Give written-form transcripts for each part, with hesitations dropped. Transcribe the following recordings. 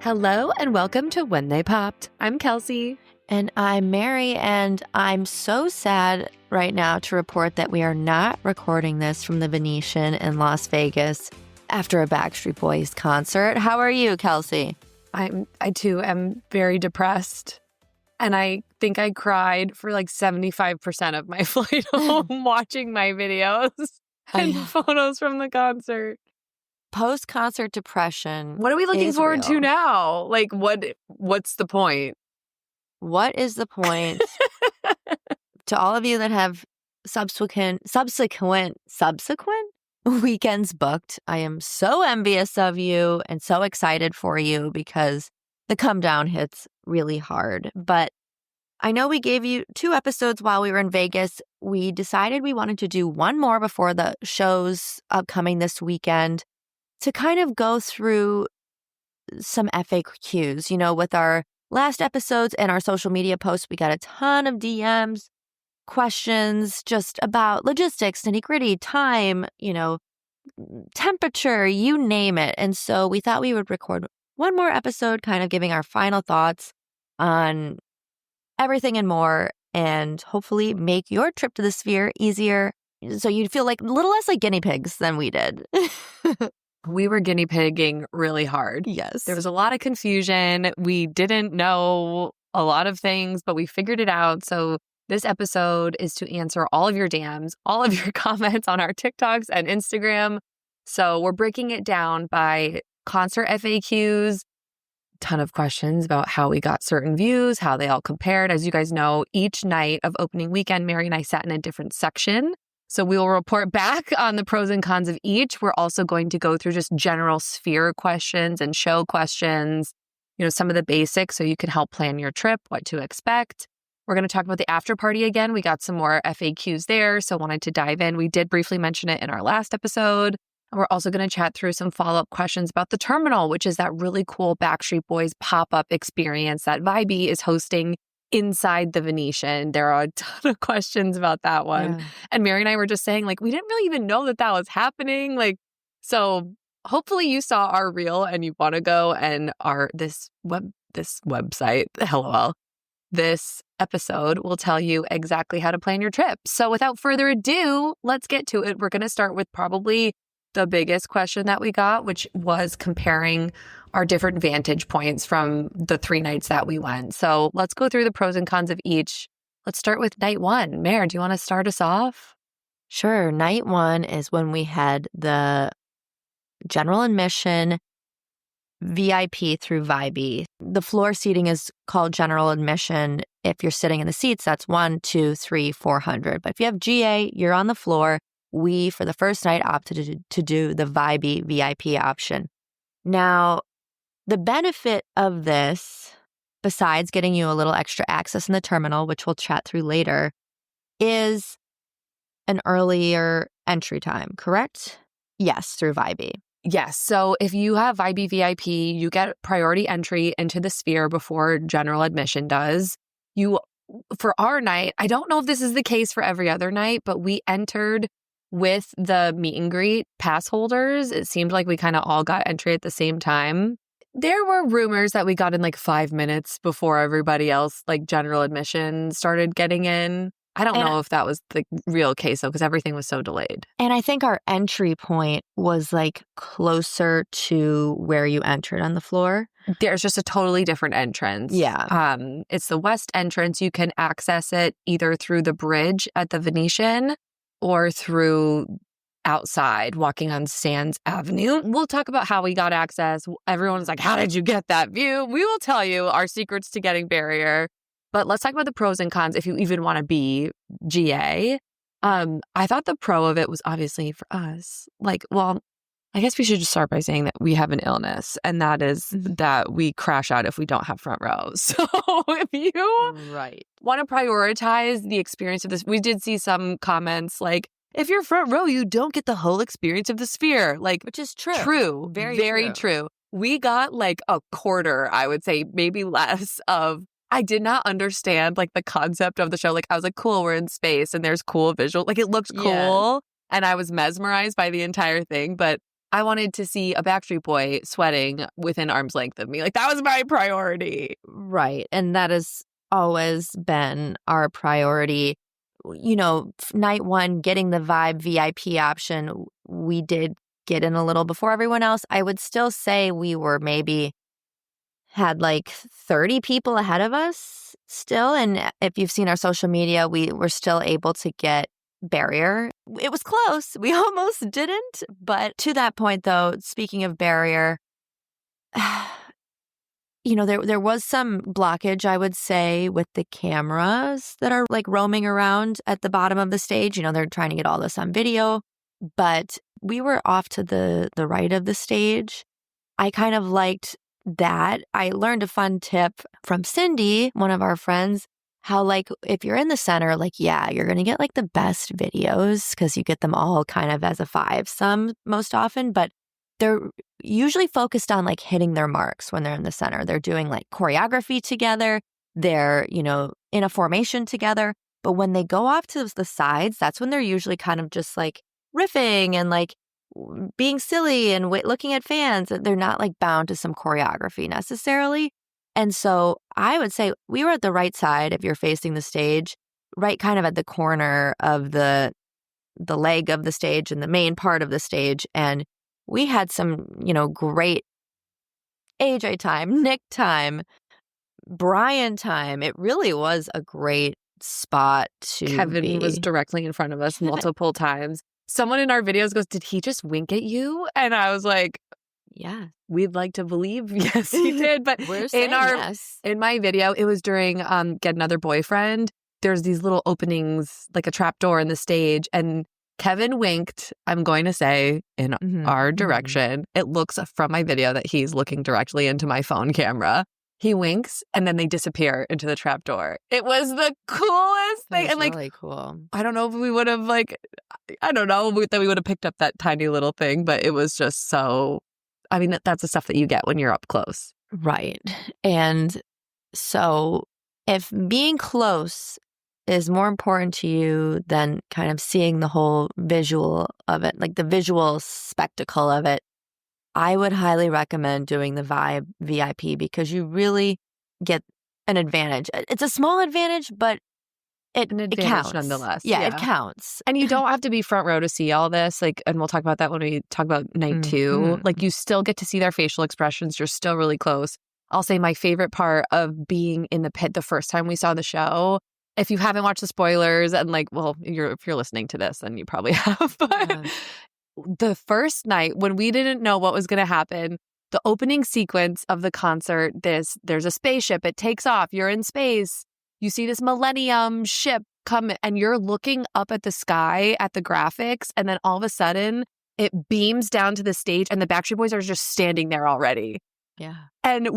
Hello and welcome to When They Popped. I'm Kelsey. And I'm Mary, and I'm so sad right now to report that we are not recording this from the Venetian in Las Vegas after a Backstreet Boys concert. How are you, Kelsey? I too am very depressed. And I think I cried for like 75% of my flight home watching my videos and photos from the concert. Post-concert depression. What are we looking forward real. to now? Like, what's the point? What is the point? To all of you that have subsequent weekends booked, I am so envious of you and so excited for you because the come down hits really hard. But I know we gave you 2 episodes while we were in Vegas. We decided we wanted to do one more before the shows upcoming this weekend to kind of go through some FAQs. You know, with our last episodes and our social media posts, we got a ton of DMs, questions just about logistics, nitty-gritty, time, temperature, you name it. And so we thought we would record one more episode kind of giving our final thoughts on everything and more, and hopefully make your trip to the Sphere easier so you'd feel like a little less like guinea pigs than we did. We were guinea pigging really hard. Yes. There was a lot of confusion. We didn't know a lot of things, but we figured it out. So this episode is to answer all of your DMs, all of your comments on our TikToks and Instagram. So we're breaking it down by concert FAQs, ton of questions about how we got certain views, how they all compared. As you guys know, each night of opening weekend, Mary and I sat in a different section. So we will report back on the pros and cons of each. We're also going to go through just general Sphere questions and show questions, some of the basics so you can help plan your trip, what to expect. We're going to talk about the after party again. We got some more FAQs there, so wanted to dive in. We did briefly mention it in our last episode. And we're also going to chat through some follow-up questions about the terminal, which is that really cool Backstreet Boys pop-up experience that Vibey is hosting inside the Venetian. There are a ton of questions about that one. Yeah. And Mary and I were just saying, we didn't really even know that was happening. So hopefully you saw our reel and you want to go and this website, LOL. This episode will tell you exactly how to plan your trip. So without further ado, let's get to it. We're going to start with probably the biggest question that we got, which was comparing our different vantage points from the 3 nights that we went. So let's go through the pros and cons of each. Let's start with night 1. Mare, do you want to start us off? Sure. Night 1 is when we had the general admission VIP through Vibey. The floor seating is called general admission. If you're sitting in the seats, that's 1, 2, 3, 400. But if you have GA, you're on the floor. We, for the first night, opted to do the Vibey VIP option. Now, the benefit of this, besides getting you a little extra access in the terminal, which we'll chat through later, is an earlier entry time, correct? Yes, through Vibey. Yes. So if you have Vibey VIP, you get priority entry into the Sphere before general admission does. For our night, I don't know if this is the case for every other night, but we entered with the meet and greet pass holders. It seemed like we kind of all got entry at the same time. There were rumors that we got in 5 minutes before everybody else, general admission started getting in. I don't know if that was the real case, though, because everything was so delayed. And I think our entry point was closer to where you entered on the floor. There's just a totally different entrance. Yeah. It's the west entrance. You can access it either through the bridge at the Venetian or through outside, walking on Sands Avenue. We'll talk about how we got access. Everyone's like, how did you get that view? We will tell you our secrets to getting barrier. But let's talk about the pros and cons if you even want to be GA. I thought the pro of it was obviously for us. I guess we should just start by saying that we have an illness, and that is that we crash out if we don't have front row. So if you want to prioritize the experience of this, we did see some comments if you're front row, you don't get the whole experience of the Sphere. Which is true. True. Very true. We got a quarter, I would say, maybe less of. I did not understand the concept of the show. I was cool, we're in space and there's cool visual. It looked cool. And I was mesmerized by the entire thing. But I wanted to see a Backstreet Boy sweating within arm's length of me. Like, that was my priority. Right. And that has always been our priority. You know, night one, getting the Vibe VIP option, we did get in a little before everyone else. I would still say we were maybe had like 30 people ahead of us still. And if you've seen our social media, we were still able to get barrier. It was close. We almost didn't. But to that point, though, speaking of barrier, you know, there was some blockage, I would say, with the cameras that are like roaming around at the bottom of the stage. You know, they're trying to get all this on video. But we were off to the right of the stage. I kind of liked that. I learned a fun tip from Cindy, one of our friends, how like if you're in the center, like, yeah, you're going to get like the best videos because you get them all kind of as a 5-sum most often, but they're usually focused on like hitting their marks when they're in the center. They're doing like choreography together. They're, you know, in a formation together. But when they go off to the sides, that's when they're usually kind of just like riffing and like being silly and looking at fans. They're not like bound to some choreography necessarily. And so I would say we were at the right side if you're facing the stage, right kind of at the corner of the leg of the stage and the main part of the stage. And we had some, you know, great AJ time, Nick time, Brian time. It really was a great spot to Kevin was directly in front of us multiple times. Someone in our videos goes, "Did he just wink at you?" And I was like, yeah, we'd like to believe, yes, he did. But we're saying yes. In my video, it was during Get Another Boyfriend. There's these little openings, like a trap door in the stage, and Kevin winked, I'm going to say, in our direction. It looks from my video that he's looking directly into my phone camera. He winks, and then they disappear into the trap door. It was the coolest thing. And like, really cool. I don't know if we would have I don't know that we would have picked up that tiny little thing, but it was just so, I mean, that's the stuff that you get when you're up close. Right. And so if being close is more important to you than kind of seeing the whole visual of it, like the visual spectacle of it, I would highly recommend doing the Vibe VIP because you really get an advantage. It's a small advantage, but it counts nonetheless. Yeah, it counts. And you don't have to be front row to see all this. Like, and we'll talk about that when we talk about night 2. Like, you still get to see their facial expressions. You're still really close. I'll say my favorite part of being in the pit the first time we saw the show, if you haven't watched the spoilers and like, well, if you're listening to this, then you probably have. But the first night when we didn't know what was going to happen, the opening sequence of the concert, there's a spaceship. It takes off. You're in space. You see this Millennium ship come and you're looking up at the sky at the graphics. And then all of a sudden it beams down to the stage and the Backstreet Boys are just standing there already. Yeah. And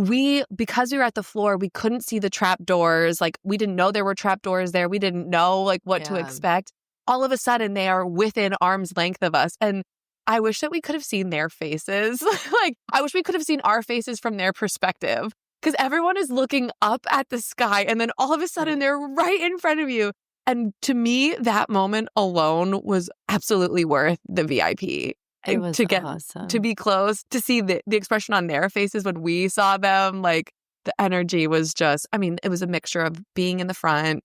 because we were at the floor, we couldn't see the trap doors. Like, we didn't know there were trap doors there. We didn't know like what to expect. All of a sudden they are within arm's length of us. And I wish that we could have seen their faces. Like, I wish we could have seen our faces from their perspective. Because everyone is looking up at the sky and then all of a sudden they're right in front of you. And to me, that moment alone was absolutely worth the VIP. It was awesome. To be close, to see the expression on their faces when we saw them, like the energy was just, I mean, it was a mixture of being in the front,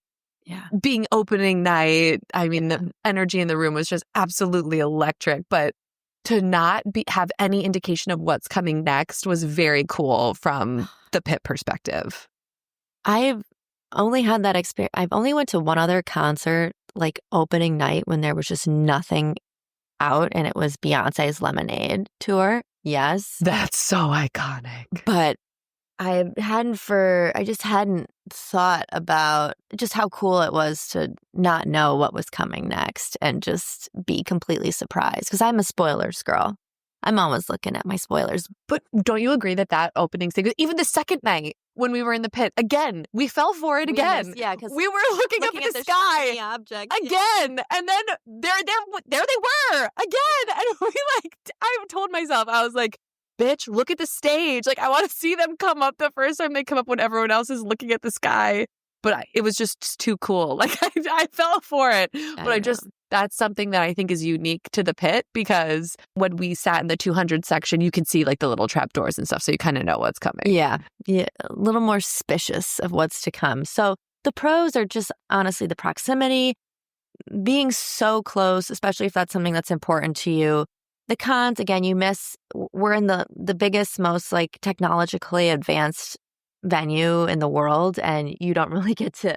being opening night. I mean, the energy in the room was just absolutely electric. But to not have any indication of what's coming next was very cool from the pit perspective. I've only had that experience. I've only went to one other concert, like opening night, when there was just nothing out, and it was Beyonce's Lemonade tour. Yes. That's so iconic. But I just hadn't thought about just how cool it was to not know what was coming next and just be completely surprised. Because I'm a spoilers girl. I'm always looking at my spoilers. But don't you agree that opening sequence, even the second night when we were in the pit, again, we fell for it again. Because we were looking up at the sky object again. And then there they were again. And I told myself, I was like, bitch, look at the stage. Like, I want to see them come up the first time they come up when everyone else is looking at the sky. But it was just too cool. Like, I fell for it. But that's something that I think is unique to the pit, because when we sat in the 200 section, you can see like the little trap doors and stuff. So you kind of know what's coming. Yeah. A little more suspicious of what's to come. So the pros are just honestly the proximity, being so close, especially if that's something that's important to you. The cons, again, we're in the biggest, most like technologically advanced venue in the world, and you don't really get to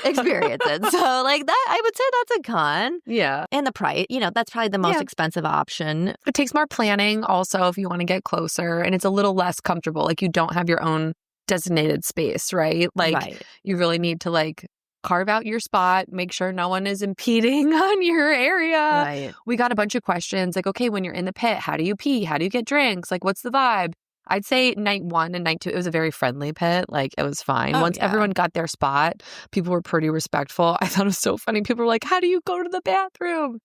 experience it. So like that, I would say that's a con. Yeah. And the price, that's probably the most expensive option. It takes more planning also if you want to get closer, and it's a little less comfortable. Like you don't have your own designated space, right? Like you really need to like carve out your spot, make sure no one is impeding on your area. Right. We got a bunch of questions like, okay, when you're in the pit, how do you pee? How do you get drinks? Like, what's the vibe? I'd say night 1 and night 2, it was a very friendly pit. Like, it was fine. Once everyone got their spot, people were pretty respectful. I thought it was so funny. People were like, how do you go to the bathroom?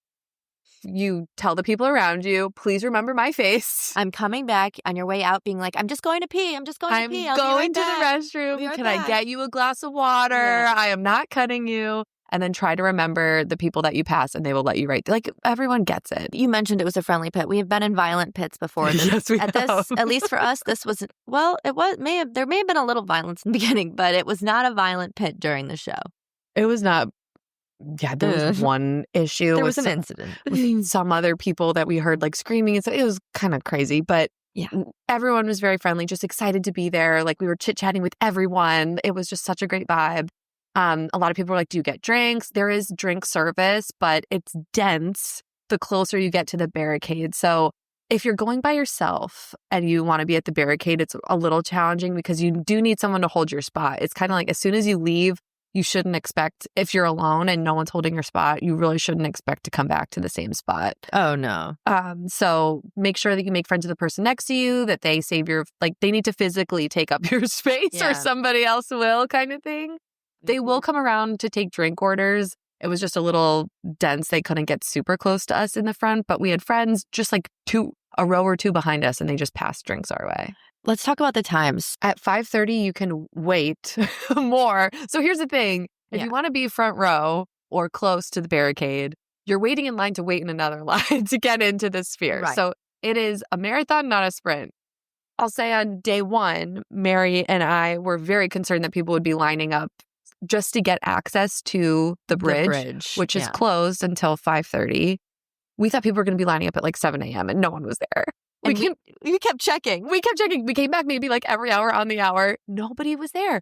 You tell the people around you, please remember my face. I'm coming back on your way out being like, I'm just going to pee. I'm just going to pee. I'm going to the restroom. Can I get you a glass of water? Yeah. I am not cutting you. And then try to remember the people that you pass, and they will let you right. Like, everyone gets it. You mentioned it was a friendly pit. We have been in violent pits before. Yes, we have. At least for us, this was, there may have been a little violence in the beginning, but it was not a violent pit during the show. It was not. Yeah, there was one issue. There was an incident. With some other people that we heard like screaming. And so it was kind of crazy, but everyone was very friendly, just excited to be there. Like we were chit-chatting with everyone. It was just such a great vibe. A lot of people were like, do you get drinks? There is drink service, but it's dense the closer you get to the barricade. So if you're going by yourself and you want to be at the barricade, it's a little challenging because you do need someone to hold your spot. It's kind of like as soon as you leave, you shouldn't expect, if you're alone and no one's holding your spot, you really shouldn't expect to come back to the same spot. Oh, no. So make sure that you make friends with the person next to you, that they save they need to physically take up your space or somebody else will kind of thing. They will come around to take drink orders. It was just a little dense. They couldn't get super close to us in the front, but we had friends just like a row or two behind us, and they just passed drinks our way. Let's talk about the times. At 5:30, you can wait more. So here's the thing. If you want to be front row or close to the barricade, you're waiting in line to wait in another line to get into the sphere. Right. So it is a marathon, not a sprint. I'll say on day 1, Mary and I were very concerned that people would be lining up just to get access to the bridge. Which is closed until 5:30. We thought people were going to be lining up at like 7 a.m. and no one was there. We kept checking. We came back maybe like every hour on the hour. Nobody was there.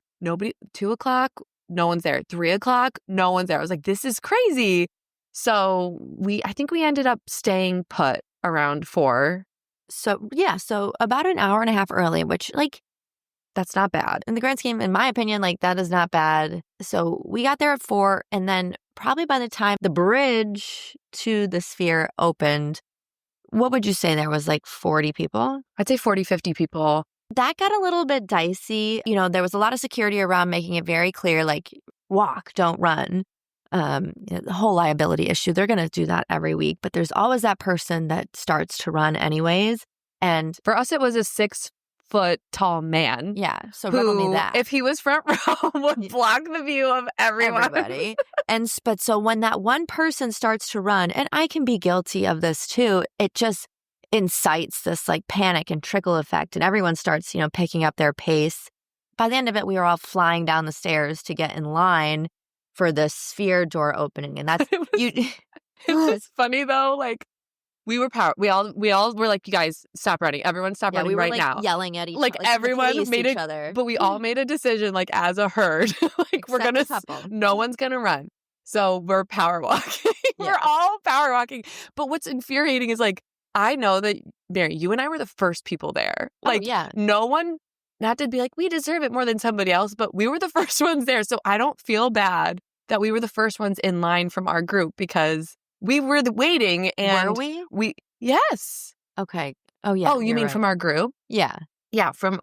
2 o'clock, no one's there. 3 o'clock, no one's there. I was like, this is crazy. So I think we ended up staying put around 4. So about an hour and a half early, which like, that's not bad. In the grand scheme, in my opinion, like that is not bad. So we got there at 4, and then probably by the time the bridge to the sphere opened, what would you say there was like 40 people? I'd say 40, 50 people. That got a little bit dicey. There was a lot of security around making it very clear, like walk, don't run. The whole liability issue, they're going to do that every week, but there's always that person that starts to run anyways. And for us, it was a 6-foot tall man. Yeah. So riddle me that. If he was front row, would block the view of everybody. But so when that one person starts to run, and I can be guilty of this too, it just incites this like panic and trickle effect, and everyone starts, picking up their pace. By the end of it, we were all flying down the stairs to get in line for the sphere door opening. And that's it was funny though, like we were we all were like, you guys stop running. Everyone stop running right now. Yelling at each other. Like everyone made each other. But we all made a decision like as a herd. No one's gonna run. So we're power walking. We're all power walking. But what's infuriating is like, I know that Mary, you and I were the first people there. Like no one, not to be like, we deserve it more than somebody else, but we were the first ones there. So I don't feel bad that we were the first ones in line from our group because we were waiting. And were we? Yes. Okay. Oh, yeah. Oh, you mean right. From our group? Yeah. Yeah. From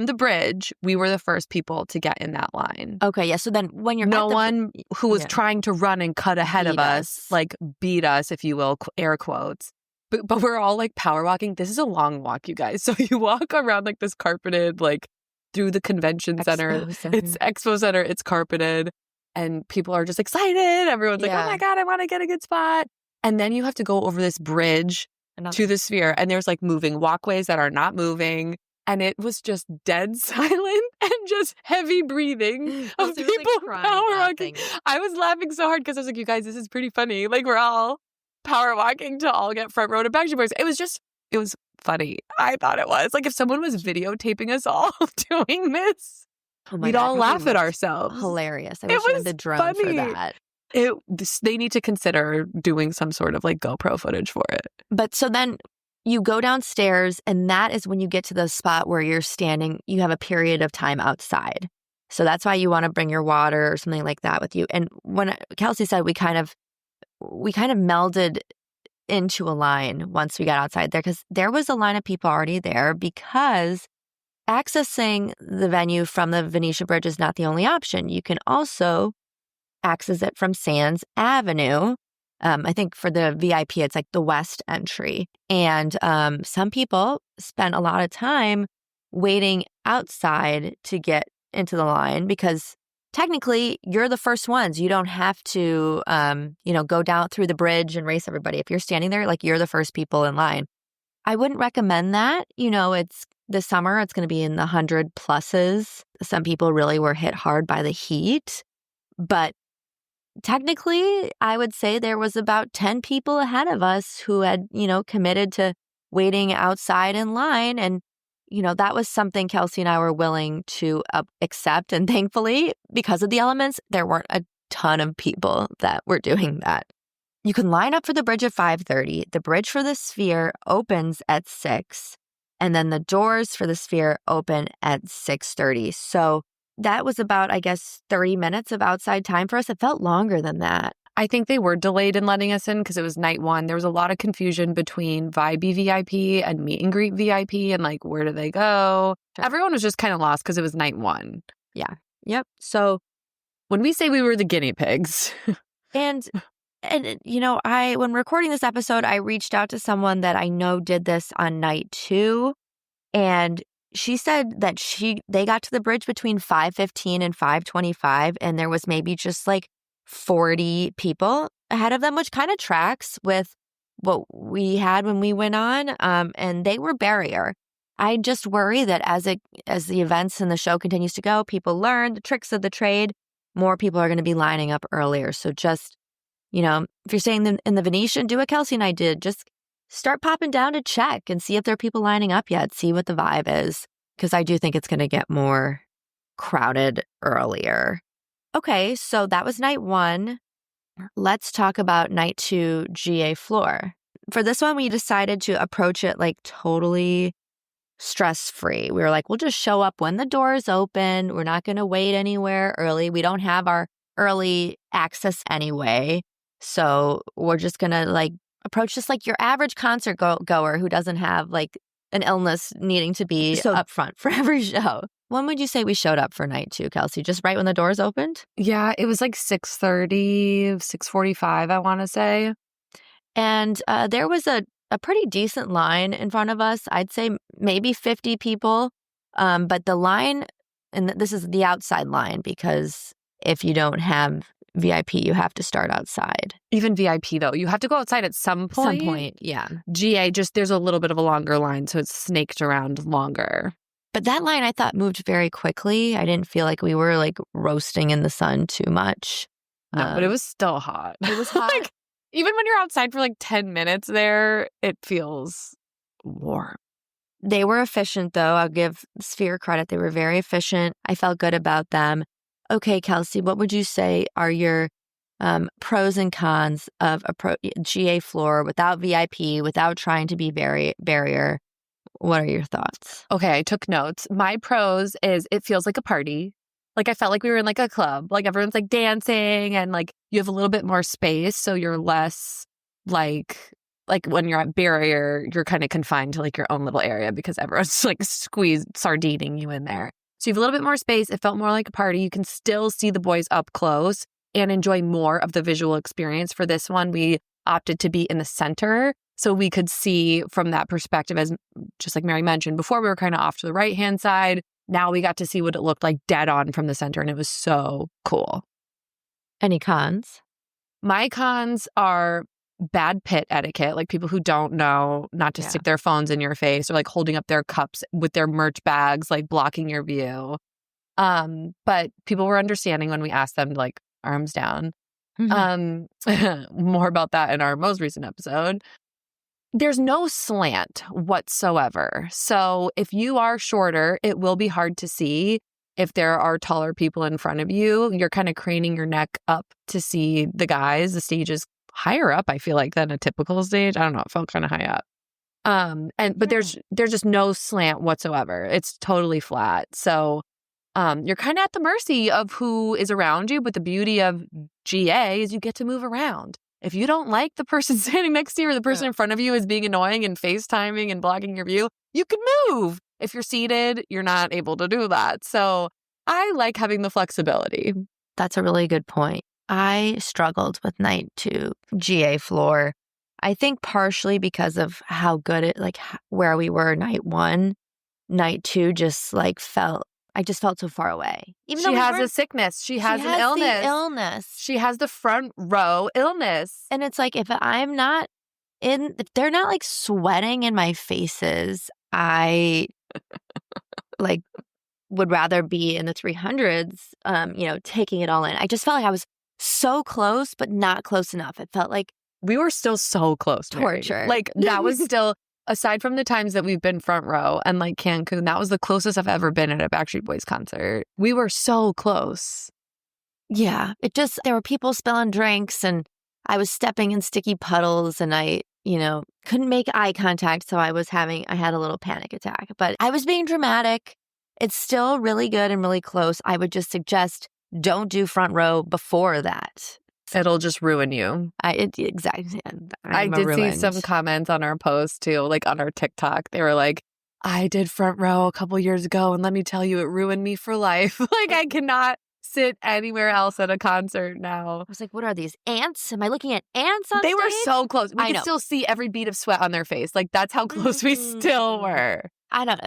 the bridge, we were the first people to get in that line. Okay. Yeah. So then when you're no one who was trying to run and cut ahead of us, like beat us, if you will, air quotes. But we're all like power walking. This is a long walk, you guys. So you walk around like this carpeted, like through the convention center. It's Expo Center. It's carpeted. and people are just excited. Everyone's like, oh my God, I want to get a good spot. And then you have to go over this bridge to the Sphere, and there's like moving walkways that are not moving. And it was just dead silent and just heavy breathing of people power walking. I was laughing so hard because I was like, you guys, this is pretty funny. Like, we're all power walking to all get front row to Backstreet Boys. It was funny. I thought it was. Like, if someone was videotaping us all doing this, we'd all laugh at ourselves. Hilarious. I wish I had the drone for that. They need to consider doing some sort of like GoPro footage for it. But so then you go downstairs, and that is when you get to the spot where you're standing. You have a period of time outside. So that's why you want to bring your water or something like that with you. And when Kelsey said we kind of melded into a line once we got outside there, because there was a line of people already there, because accessing the venue from the Venetia Bridge is not the only option. You can also access it from Sands Avenue. I think for the VIP, it's like the west entry. And some people spend a lot of time waiting outside to get into the line, because technically you're the first ones. You don't have to, go down through the bridge and race everybody. If you're standing there, like, you're the first people in line. I wouldn't recommend that. It's this summer, it's going to be in the 100 pluses. Some people really were hit hard by the heat, but technically, I would say there was about 10 people ahead of us who had, committed to waiting outside in line. And, that was something Kelsey and I were willing to accept. And thankfully, because of the elements, there weren't a ton of people that were doing that. You can line up for the bridge at 5:30. The bridge for the Sphere opens at 6. And then the doors for the Sphere open at 6:30. So that was about, I guess, 30 minutes of outside time for us. It felt longer than that. I think they were delayed in letting us in because it was night one. There was a lot of confusion between Vibey VIP and Meet and Greet VIP, and like, where do they go? Everyone was just kind of lost because it was night one. Yeah. Yep. So when we say we were the guinea pigs. And when recording this episode, I reached out to someone that I know did this on night 2. And she said that they got to the bridge between 5:15 and 5:25, and there was maybe just like 40 people ahead of them, which kind of tracks with what we had when we went on. And they were barrier. I just worry that as the events and the show continues to go, people learn the tricks of the trade. More people are going to be lining up earlier. So just, if you're staying in the Venetian, do what Kelsey and I did. Just start popping down to check and see if there are people lining up yet. See what the vibe is, because I do think it's going to get more crowded earlier. Okay, so that was night 1. Let's talk about night 2, GA floor. For this one, we decided to approach it like totally stress-free. We were like, we'll just show up when the doors open. We're not going to wait anywhere early. We don't have our early access anyway. So we're just going to like approach this like your average concert goer who doesn't have like an illness needing to be up front for every show. When would you say we showed up for night 2, Kelsey? Just right when the doors opened? Yeah, it was like 6:30, 6:45, I want to say. And there was a pretty decent line in front of us. I'd say maybe 50 people. But the line, and this is the outside line, because if you don't have VIP, you have to start outside. Even VIP, though, you have to go outside at some point. Yeah. GA, just there's a little bit of a longer line, so it's snaked around longer. But that line, I thought, moved very quickly. I didn't feel like we were like roasting in the sun too much. No, but it was still hot. It was hot. Like, even when you're outside for like 10 minutes there, it feels warm. They were efficient, though. I'll give Sphere credit. They were very efficient. I felt good about them. Okay, Kelsey, what would you say are your pros and cons of a GA floor without VIP, without trying to be barrier? What are your thoughts? Okay, I took notes. My pros is it feels like a party. Like, I felt like we were in like a club. Like, everyone's like dancing, and like you have a little bit more space, so you're less like when you're at barrier, you're kind of confined to like your own little area because everyone's like sardining you in there. So you have a little bit more space. It felt more like a party. You can still see the boys up close and enjoy more of the visual experience. For this one, we opted to be in the center so we could see from that perspective, as just like Mary mentioned before, we were kind of off to the right-hand side. Now we got to see what it looked like dead on from the center, and it was so cool. Any cons? My cons are bad pit etiquette, like people who don't know not to stick their phones in your face or like holding up their cups with their merch bags, like blocking your view. But people were understanding when we asked them to like arms down. More about that in our most recent episode. There's no slant whatsoever. So if you are shorter, it will be hard to see. If there are taller people in front of you, you're kind of craning your neck up to see the guys. The stage is higher up, I feel like, than a typical stage. I don't know. It felt kind of high up. But there's just no slant whatsoever. It's totally flat. So you're kind of at the mercy of who is around you. But the beauty of GA is you get to move around. If you don't like the person standing next to you or the person in front of you is being annoying and FaceTiming and blocking your view, you can move. If you're seated, you're not able to do that. So I like having the flexibility. That's a really good point. I struggled with night 2 GA floor. I think partially because of how good it, like where we were night 1. Night 2 just like I just felt so far away. Even she has a sickness. She has an illness. The illness. She has the front row illness. And it's like, if they're not like sweating in my faces, I like would rather be in the 300s, taking it all in. I just felt like I was so close, but not close enough. It felt like we were still so close. Torture. Mary. Like that was still, aside from the times that we've been front row and like Cancun, that was the closest I've ever been at a Backstreet Boys concert. We were so close. Yeah. There were people spilling drinks and I was stepping in sticky puddles and I couldn't make eye contact. So I had a little panic attack, but I was being dramatic. It's still really good and really close. I would just suggest don't do front row before that. It'll just ruin you. Exactly. I did see some comments on our post too, like on our TikTok. They were like, I did front row a couple years ago and let me tell you, it ruined me for life. Like I cannot sit anywhere else at a concert now. I was like, what are these ants? Am I looking at ants on They stage? were so close. We could still see every bead of sweat on their face. Like that's how close we still were. I don't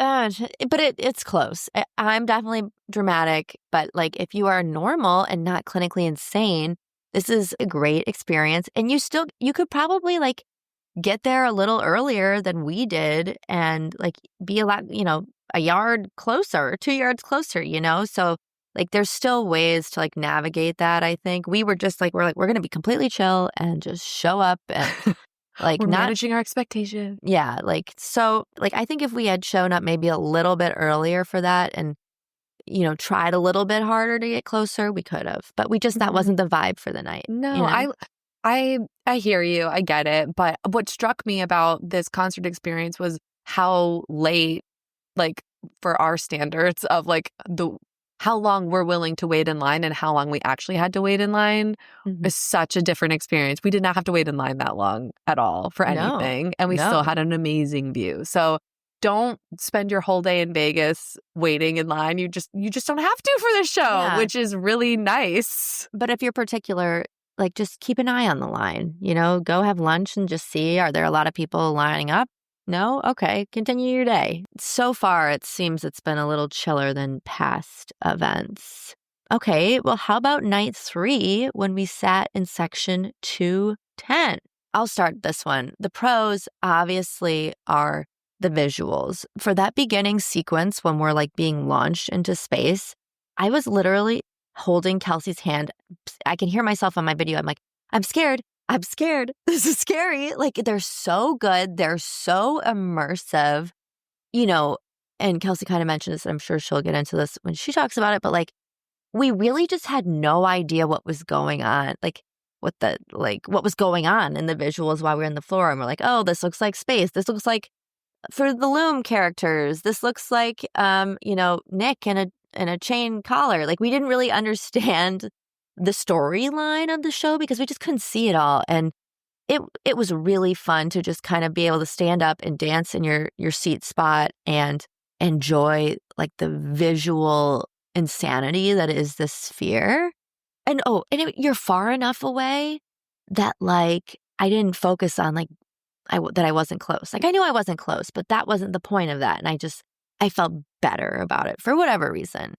but it's close. I'm definitely dramatic, but like if you are normal and not clinically insane, this is a great experience. And you could probably like get there a little earlier than we did and like be a lot, a yard closer, 2 yards closer, So like there's still ways to like navigate that, I think. We were just like, we're going to be completely chill and just show up and like we're managing our expectation. Yeah. Like, so like, I think if we had shown up maybe a little bit earlier for that and, tried a little bit harder to get closer, we could have, but that wasn't the vibe for the night. No, I hear you. I get it. But what struck me about this concert experience was how late, like for our standards of like how long we're willing to wait in line and how long we actually had to wait in line is such a different experience. We did not have to wait in line that long at all for anything. And we still had an amazing view. So don't spend your whole day in Vegas waiting in line. You just don't have to for this show, which is really nice. But if you're particular, like just keep an eye on the line, go have lunch and just see, are there a lot of people lining up? No? Okay. Continue your day. So far, it seems it's been a little chiller than past events. Okay. Well, how about night 3 when we sat in section 210? I'll start this one. The pros obviously are the visuals. For that beginning sequence when we're like being launched into space, I was literally holding Kelsey's hand. I can hear myself on my video. I'm like, I'm scared. This is scary. Like, they're so good. They're so immersive, and Kelsey kind of mentioned this, and I'm sure she'll get into this when she talks about it, but like, we really just had no idea what was going on. Like, what was going on in the visuals while we were in the floor. And we're like, oh, this looks like space. This looks like for the Loom characters. This looks like, Nick in a chain collar. Like, we didn't really understand the storyline of the show because we just couldn't see it all. And it was really fun to just kind of be able to stand up and dance in your seat spot and enjoy like the visual insanity that is the sphere. And you're far enough away that like I didn't focus on like that I wasn't close. Like I knew I wasn't close, but that wasn't the point of that. And I felt better about it for whatever reason.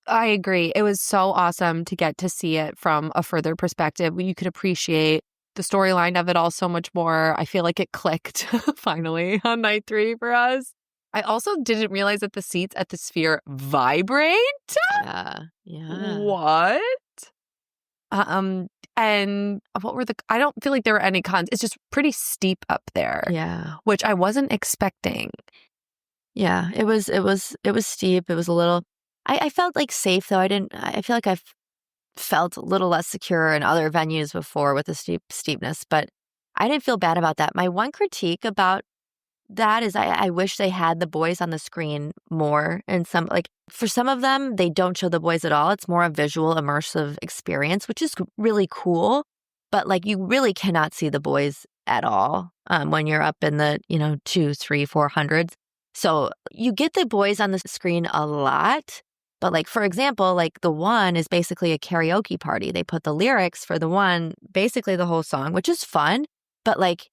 I agree. It was so awesome to get to see it from a further perspective. You could appreciate the storyline of it all so much more. I feel like it clicked finally on night 3 for us. I also didn't realize that the seats at the Sphere vibrate. Yeah. What? And what were I don't feel like there were any cons. It's just pretty steep up there. Yeah. Which I wasn't expecting. Yeah. It was steep. It was a little, I felt like safe though. I feel like I've felt a little less secure in other venues before with the steepness, but I didn't feel bad about that. My one critique about that is I wish they had the boys on the screen more. And for some of them, they don't show the boys at all. It's more a visual, immersive experience, which is really cool. But like you really cannot see the boys at all when you're up in the 2, 3, 400s. So you get the boys on the screen a lot. But like, for example, like the one is basically a karaoke party. They put the lyrics for the one, basically the whole song, which is fun. But like,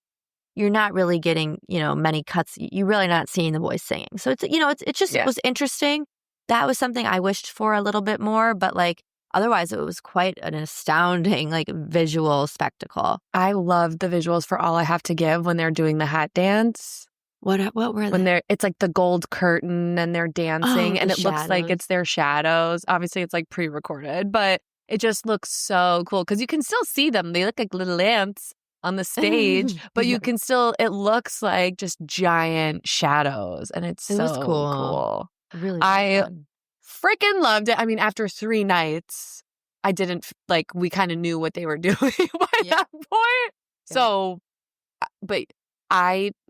you're not really getting, many cuts. You're really not seeing the boys singing. So it was interesting. That was something I wished for a little bit more, but like otherwise it was quite an astounding like visual spectacle. I loved the visuals for All I Have to Give when they're doing the hat dance. What were they? It's like the gold curtain and they're dancing and it looks like it's their shadows. Obviously it's like pre-recorded, but it just looks so cool because you can still see them. They look like little ants on the stage, but you can still, it looks like just giant shadows and it was cool. Really freaking loved it. I mean, after 3 nights, I didn't we kind of knew what they were doing by that point. Yeah. So, but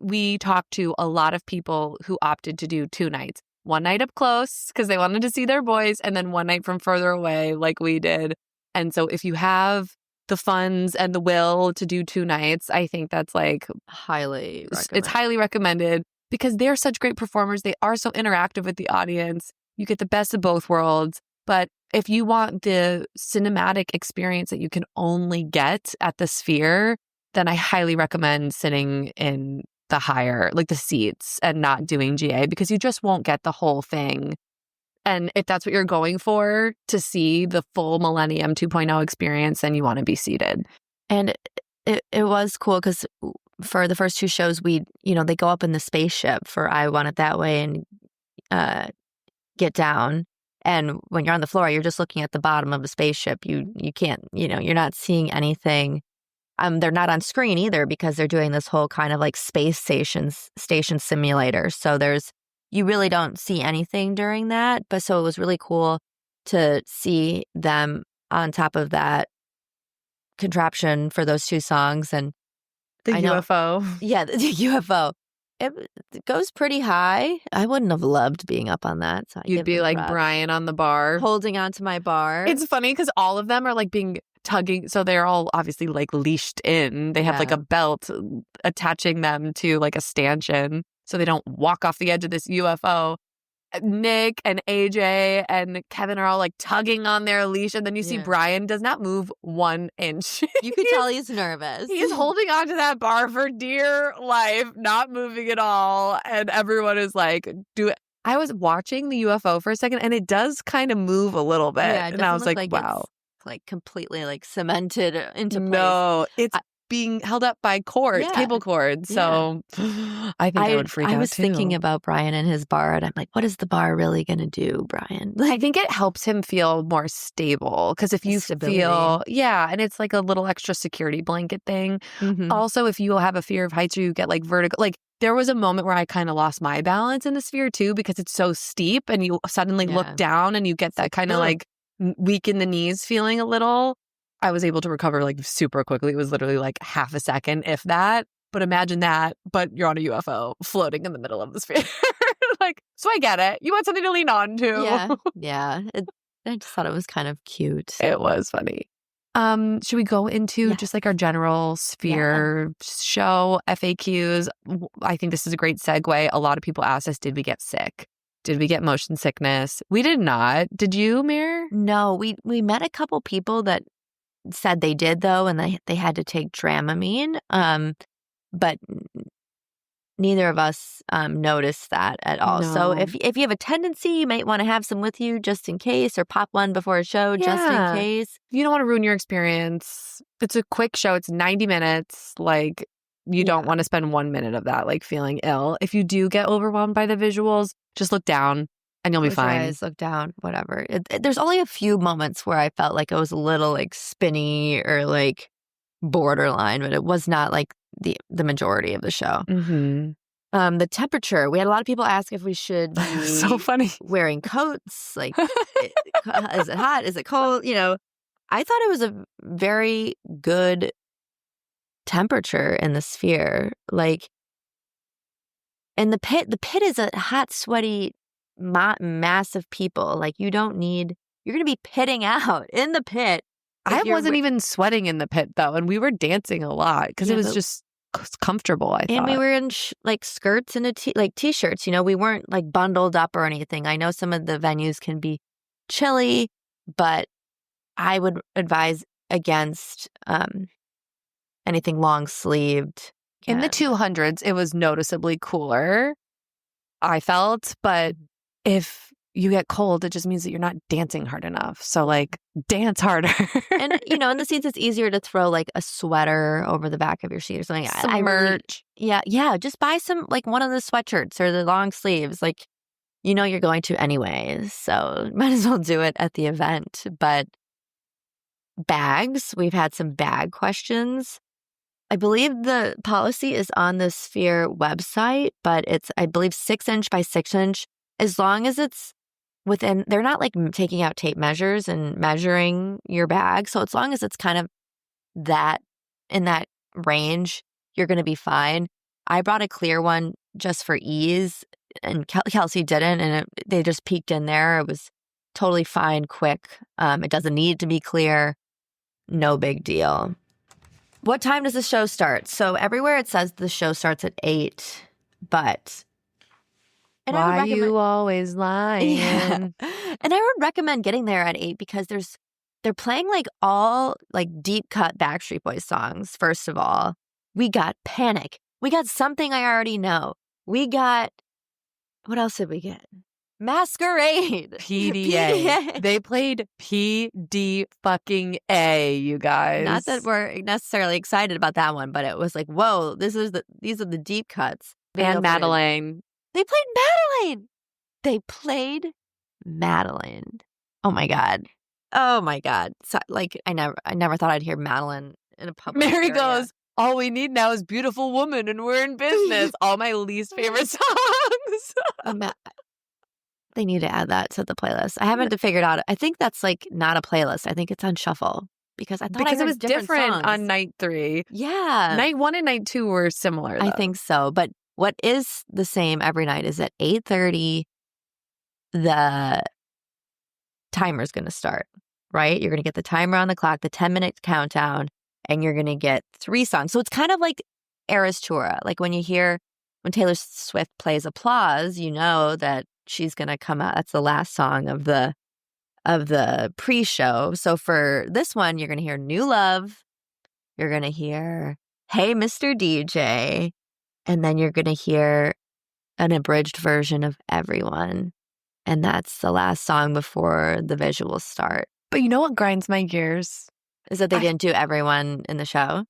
we talked to a lot of people who opted to do 2 nights. 1 night up close because they wanted to see their boys, and then 1 night from further away like we did. And so if you have the funds and the will to do 2 nights, I think that's like highly recommended. It's highly recommended because they're such great performers. They are so interactive with the audience. You get the best of both worlds. But if you want the cinematic experience that you can only get at the Sphere, then I highly recommend sitting in the higher, like the seats, and not doing GA because you just won't get the whole thing. And if that's what you're going for, to see the full Millennium 2.0 experience, then you want to be seated. And it was cool because for the first 2 shows, they go up in the spaceship for I Want It That Way and Get Down. And when you're on the floor, you're just looking at the bottom of the spaceship. You can't, you're not seeing anything. They're not on screen either because they're doing this whole kind of like space station simulator. So you really don't see anything during that. But so it was really cool to see them on top of that contraption for those 2 songs. And the UFO. Yeah, the UFO. It goes pretty high. I wouldn't have loved being up on that. So you'd be like Brian on the bar. Holding onto my bar. It's funny because all of them are like tugging. So they're all obviously like leashed in. They have like a belt attaching them to like a stanchion so they don't walk off the edge of this UFO. Nick and AJ and Kevin are all like tugging on their leash. And then you see Brian does not move 1 inch. You can tell he's nervous. He's holding onto that bar for dear life, not moving at all. And everyone is like, do it. I was watching the UFO for a second and it does kind of move a little bit. Yeah, and I was like wow. It's like completely like cemented into place. No, it's being held up by cords, cable cords. So I think I would freak out too. I was thinking about Brian and his bar, and I'm like, what is the bar really going to do, Brian? I think it helps him feel more stable because if you feel, and it's like a little extra security blanket thing. Mm-hmm. Also, if you have a fear of heights or you get like vertigo, like there was a moment where I kind of lost my balance in the Sphere too because it's so steep and you suddenly look down and you get that kind of like weak in the knees feeling a little. I was able to recover like super quickly. It was literally like half a second, if that. But imagine that, but you're on a UFO floating in the middle of the Sphere. So I get it. You want something to lean on to. Yeah. I just thought it was kind of cute. It was funny. Should we go into just like our general Sphere show FAQs? I think this is a great segue. A lot of people asked us, did we get sick? Did we get motion sickness? We did not. Did you, Mir? No, we met a couple people that said they did though, and they had to take Dramamine. But neither of us noticed that at all. So No. if you have a tendency, you might want to have some with you just in case, or pop one before a show just in case. You don't want to ruin your experience. It's a quick show. It's 90 minutes. Like, you don't want to spend 1 minute of that like feeling ill. If you do get overwhelmed by the visuals, just look down and you'll be Close your fine. eyes, look down, whatever. There's only a few moments where I felt like it was a little like spinny or like borderline, but it was not like the majority of the show. Mm-hmm. The temperature. We had a lot of people ask if we should be so funny wearing coats. Like, is it hot? Is it cold? You know, I thought it was a very good temperature in the Sphere. Like, in the pit is a hot, sweaty mass of people. Like, you're going to be pitting out in the pit. I wasn't even sweating in the pit though, and we were dancing a lot because it was just comfortable, I thought. And we were in like skirts and t-shirts. You know, we weren't like bundled up or anything. I know some of the venues can be chilly, but I would advise against anything long sleeved. In the 200s, it was noticeably cooler, I felt, but if you get cold, it just means that you're not dancing hard enough. So, like, dance harder. And, you know, in the seats, it's easier to throw, like, a sweater over the back of your seat or something. Some merch. Yeah. Just buy some, like, one of the sweatshirts or the long sleeves. Like, you know you're going to anyways. So, might as well do it at the event. But bags, we've had some bag questions. I believe the policy is on the Sphere website, but it's, I believe, 6-inch by 6-inch. As long as it's within, they're not like taking out tape measures and measuring your bag. So as long as it's kind of that, in that range, you're going to be fine. I brought a clear one just for ease, and Kelsey didn't, and they just peeked in there. It was totally fine, quick. It doesn't need to be clear. No big deal. What time does the show start? So everywhere it says the show starts at 8, but... And why are you always lying? Yeah. And I would recommend getting there at 8 because they're playing like all like deep cut Backstreet Boys songs. First of all, we got Panic. We got Something I Already Know. We got, what else did we get? Masquerade. PDA. They played PD fucking A, you guys. Not that we're necessarily excited about that one, but it was like, whoa, these are the deep cuts. And Madeline. They played Madeline. Oh my God. So, like, I never thought I'd hear Madeline in a public Mary area. goes, all we need now is Beautiful Woman and we're in business. All my least favorite songs. They need to add that to the playlist. I haven't figured out. I think that's like not a playlist. I think it's on shuffle because I thought it was different songs on night 3. Yeah. Night 1 and night 2 were similar, though. I think so. But what is the same every night is at 8:30, the timer's going to start, right? You're going to get the timer on the clock, the 10-minute countdown, and you're going to get 3 songs. So it's kind of like Eras Tour. Like when Taylor Swift plays Applause, you know that she's going to come out. That's the last song of the pre-show. So for this one, you're going to hear New Love. You're going to hear Hey, Mr. DJ. And then you're going to hear an abridged version of Everyone. And that's the last song before the visuals start. But you know what grinds my gears? Is that they didn't do Everyone in the show?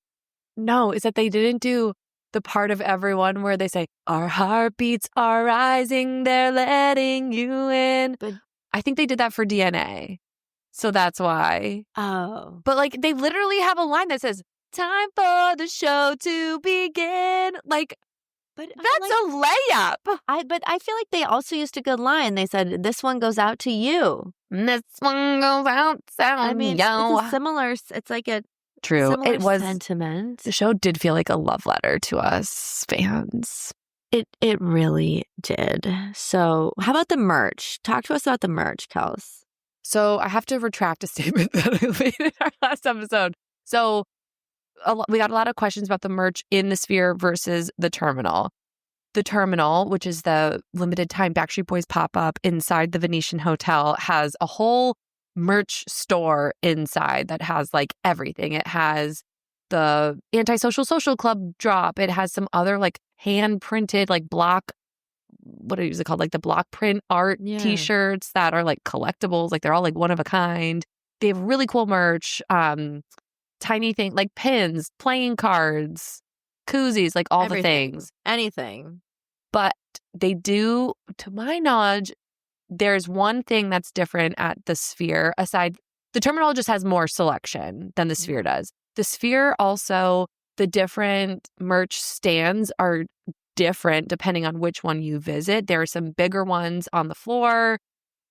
No, is that they didn't do the part of Everyone where they say, our heartbeats are rising, they're letting you in. But I think they did that for DNA. So that's why. Oh. But like they literally have a line that says, time for the show to begin. Like, but that's a layup. But I feel like they also used a good line. They said, this one goes out to you. This one goes out to I mean, you. it's a similar, it's like a True. similar It was sentiment. The show did feel like a love letter to us fans. It really did. So how about the merch? Talk to us about the merch, Kels. So I have to retract a statement that I made in our last episode. So we got a lot of questions about the merch in the Sphere versus the Terminal. The Terminal, which is the limited time Backstreet Boys pop-up inside the Venetian Hotel, has a whole merch store inside that has like everything. It has the Antisocial Social Club drop. It has some other like hand printed like block, what is it called? Like the block print art t-shirts that are like collectibles. Like they're all like one of a kind. They have really cool merch, tiny thing like pins, playing cards, koozies, like all the things. Anything. But they do, to my knowledge, there's one thing that's different at the Sphere. Aside, the Terminal just has more selection than the Sphere does. The Sphere also, the different merch stands are different depending on which one you visit. There are some bigger ones on the floor.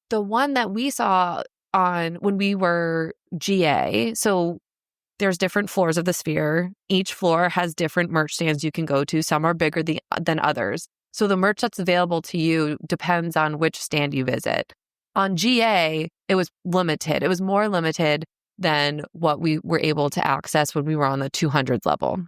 The one that we saw on when we were GA, so there's different floors of the Sphere. Each floor has different merch stands you can go to. Some are bigger than others. So the merch that's available to you depends on which stand you visit. On GA, it was limited. It was more limited than what we were able to access when we were on the 200th level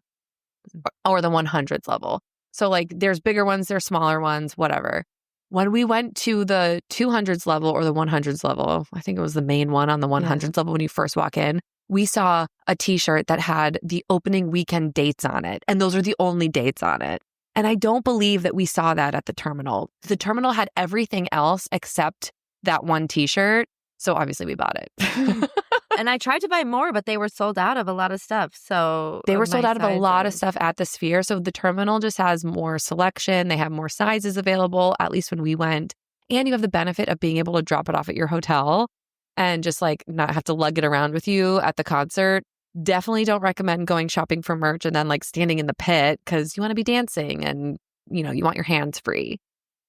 or the 100th level. So like there's bigger ones, there's smaller ones, whatever. When we went to the 200th level or the 100th level, I think it was the main one on the 100th level when you first walk in, we saw a t-shirt that had the opening weekend dates on it. And those are the only dates on it. And I don't believe that we saw that at the Terminal. The Terminal had everything else except that one t-shirt. So obviously we bought it. And I tried to buy more, but they were sold out of a lot of stuff. So they were sold out of a lot of stuff at the Sphere. So the Terminal just has more selection. They have more sizes available, at least when we went. And you have the benefit of being able to drop it off at your hotel and just like not have to lug it around with you at the concert. Definitely don't recommend going shopping for merch and then like standing in the pit because you want to be dancing and, you know, you want your hands free.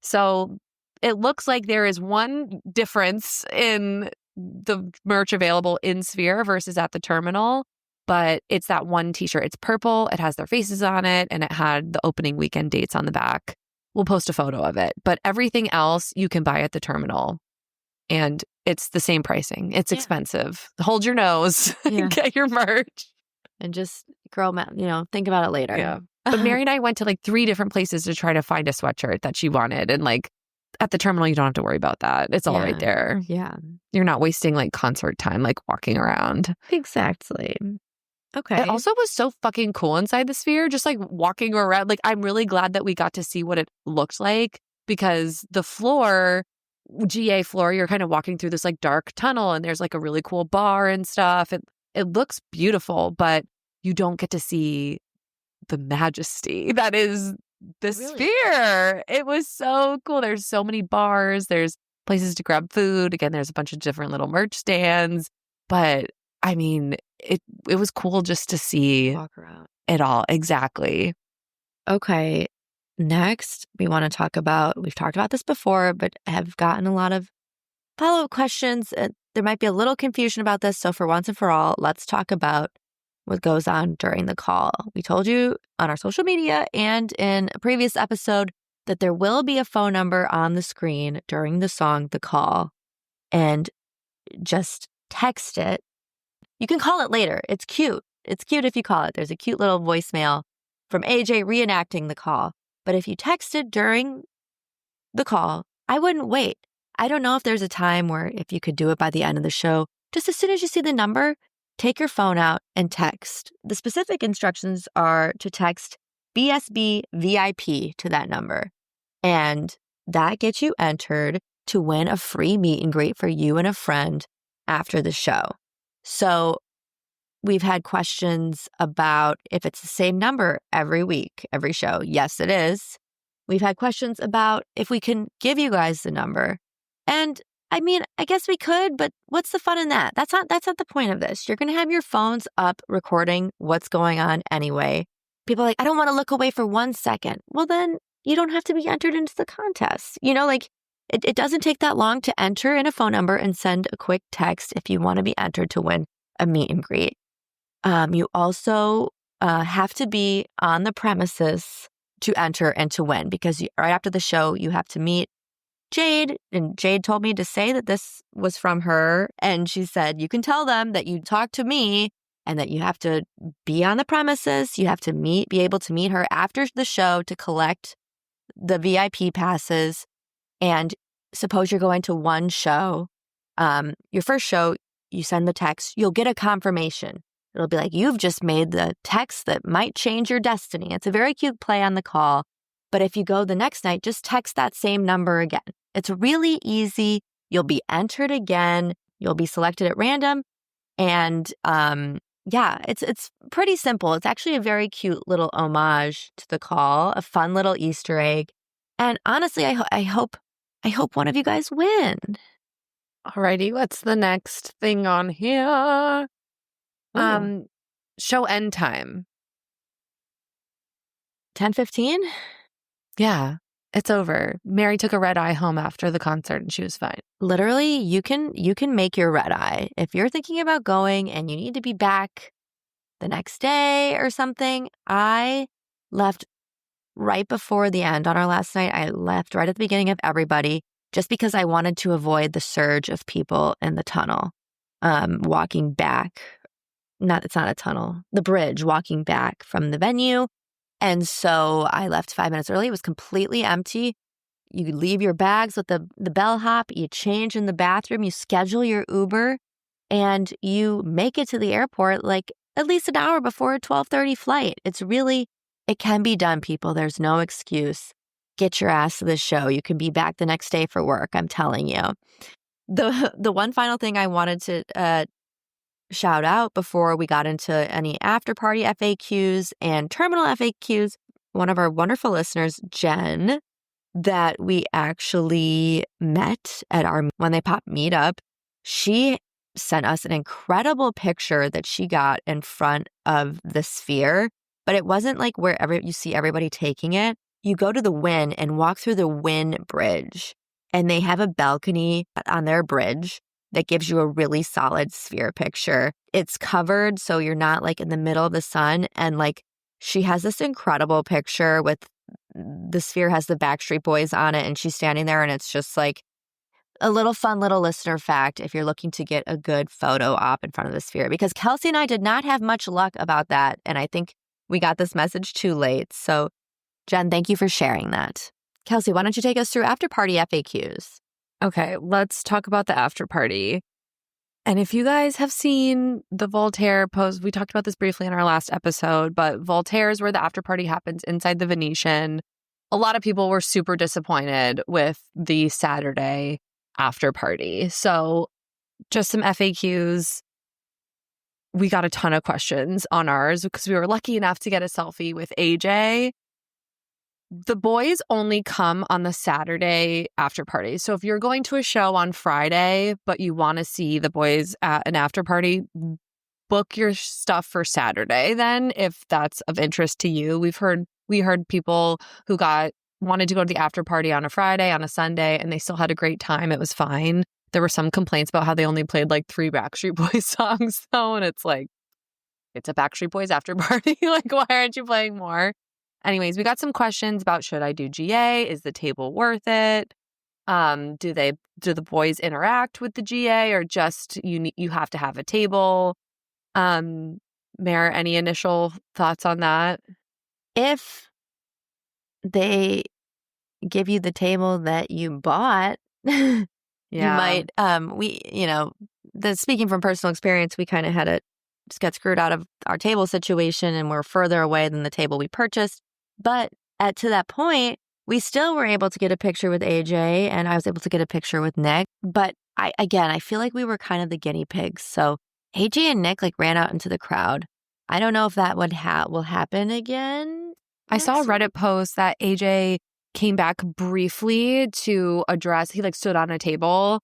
So it looks like there is one difference in the merch available in Sphere versus at the Terminal, but it's that one t-shirt. It's purple. It has their faces on it and it had the opening weekend dates on the back. We'll post a photo of it, but everything else you can buy at the Terminal. And it's the same pricing. It's expensive. Hold your nose. Get your merch. And just, girl, think about it later. Yeah. But Mary and I went to like 3 different places to try to find a sweatshirt that she wanted. And like at the Terminal, you don't have to worry about that. It's all right there. Yeah. You're not wasting like concert time, like walking around. Exactly. Okay. It also was so fucking cool inside the Sphere, just like walking around. Like I'm really glad that we got to see what it looked like because the floor, GA floor, you're kind of walking through this like dark tunnel and there's like a really cool bar and stuff. It looks beautiful, but you don't get to see the majesty that is the Sphere. It was so cool. There's so many bars. There's places to grab food. Again, there's a bunch of different little merch stands. But I mean, it was cool just to see walk around it all. Exactly. Okay. Next, we want to talk about, we've talked about this before, but have gotten a lot of follow-up questions. There might be a little confusion about this. So for once and for all, let's talk about what goes on during the call. We told you on our social media and in a previous episode that there will be a phone number on the screen during the song, The Call, and just text it. You can call it later. It's cute. It's cute if you call it. There's a cute little voicemail from AJ reenacting the call. But if you texted during the call, I wouldn't wait. I don't know if there's a time where if you could do it by the end of the show, just as soon as you see the number, take your phone out and text. The specific instructions are to text BSB VIP to that number. And that gets you entered to win a free meet and greet for you and a friend after the show. So we've had questions about if it's the same number every week, every show. Yes, it is. We've had questions about if we can give you guys the number. And I mean, I guess we could, but what's the fun in that? That's not the point of this. You're going to have your phones up recording what's going on anyway. People are like, I don't want to look away for 1 second. Well, then you don't have to be entered into the contest. You know, like it doesn't take that long to enter in a phone number and send a quick text if you want to be entered to win a meet and greet. You also have to be on the premises to enter and to win because right after the show, you have to meet Jade. And Jade told me to say that this was from her. And she said, you can tell them that you talked to me and that you have to be on the premises. You have to be able to meet her after the show to collect the VIP passes. And suppose you're going to one show, your first show, you send the text, you'll get a confirmation. It'll be like, you've just made the text that might change your destiny. It's a very cute play on the call. But if you go the next night, just text that same number again. It's really easy. You'll be entered again. You'll be selected at random. And yeah, it's pretty simple. It's actually a very cute little homage to the call, a fun little Easter egg. And honestly, I hope one of you guys win. Alrighty, what's the next thing on here? Show end time. 10:15? Yeah, it's over. Mary took a red eye home after the concert and she was fine. Literally, you can make your red eye. If you're thinking about going and you need to be back the next day or something, I left right before the end on our last night. I left right at the beginning of everybody just because I wanted to avoid the surge of people in the tunnel walking back. It's not a tunnel, the bridge walking back from the venue. And so I left 5 minutes early. It was completely empty. You leave your bags with the bellhop, you change in the bathroom, you schedule your Uber, and you make it to the airport like at least an hour before a 12:30 flight. It can be done, people. There's no excuse. Get your ass to the show. You can be back the next day for work, I'm telling you. The one final thing I wanted to shout out before we got into any after party FAQs and terminal FAQs, one of our wonderful listeners, Jen, that we actually met at our When They Pop meetup, she sent us an incredible picture that she got in front of the Sphere, but it wasn't like wherever you see everybody taking it. You go to the Wynn and walk through the Wynn Bridge, and they have a balcony on their bridge that gives you a really solid Sphere picture. It's covered, so you're not like in the middle of the sun. And like, she has this incredible picture with the Sphere has the Backstreet Boys on it, and she's standing there, and it's just like a little fun little listener fact if you're looking to get a good photo op in front of the Sphere. Because Kelsey and I did not have much luck about that, and I think we got this message too late. So, Jen, thank you for sharing that. Kelsey, why don't you take us through after party FAQs? Okay, let's talk about the after party. And if you guys have seen the Voltaire post, we talked about this briefly in our last episode, but Voltaire is where the after party happens inside the Venetian. A lot of people were super disappointed with the Saturday after party. So just some FAQs. We got a ton of questions on ours because we were lucky enough to get a selfie with AJ. The boys only come on the Saturday after party. So if you're going to a show on Friday, but you want to see the boys at an after party, book your stuff for Saturday then, if that's of interest to you. We heard people who wanted to go to the after party on a Friday, on a Sunday, and they still had a great time. It was fine. There were some complaints about how they only played like 3 Backstreet Boys songs though, and it's like, it's a Backstreet Boys after party. Like, why aren't you playing more? Anyways, we got some questions about, should I do GA? Is the table worth it? Do the boys interact with the GA, or just you have to have a table? Mare, any initial thoughts on that? If they give you the table that you bought, you might speaking from personal experience, we kind of had to just get screwed out of our table situation, and we're further away than the table we purchased. But to that point, we still were able to get a picture with AJ, and I was able to get a picture with Nick. But I feel like we were kind of the guinea pigs. So AJ and Nick like ran out into the crowd. I don't know if that will happen again. I saw a Reddit post that AJ came back briefly to address, he like stood on a table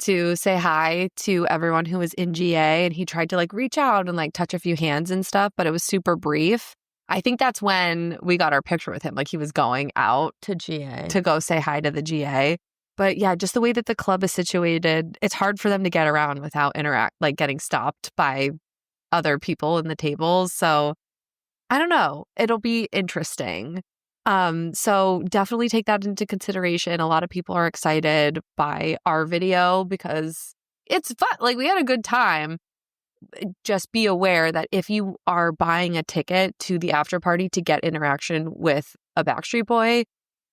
to say hi to everyone who was in GA, and he tried to like reach out and like touch a few hands and stuff, but it was super brief. I think that's when we got our picture with him. Like, he was going out to GA to go say hi to the GA. But yeah, just the way that the club is situated, it's hard for them to get around without getting stopped by other people in the tables. So I don't know. It'll be interesting. So definitely take that into consideration. A lot of people are excited by our video because it's fun. Like, we had a good time. Just be aware that if you are buying a ticket to the after party to get interaction with a Backstreet Boy,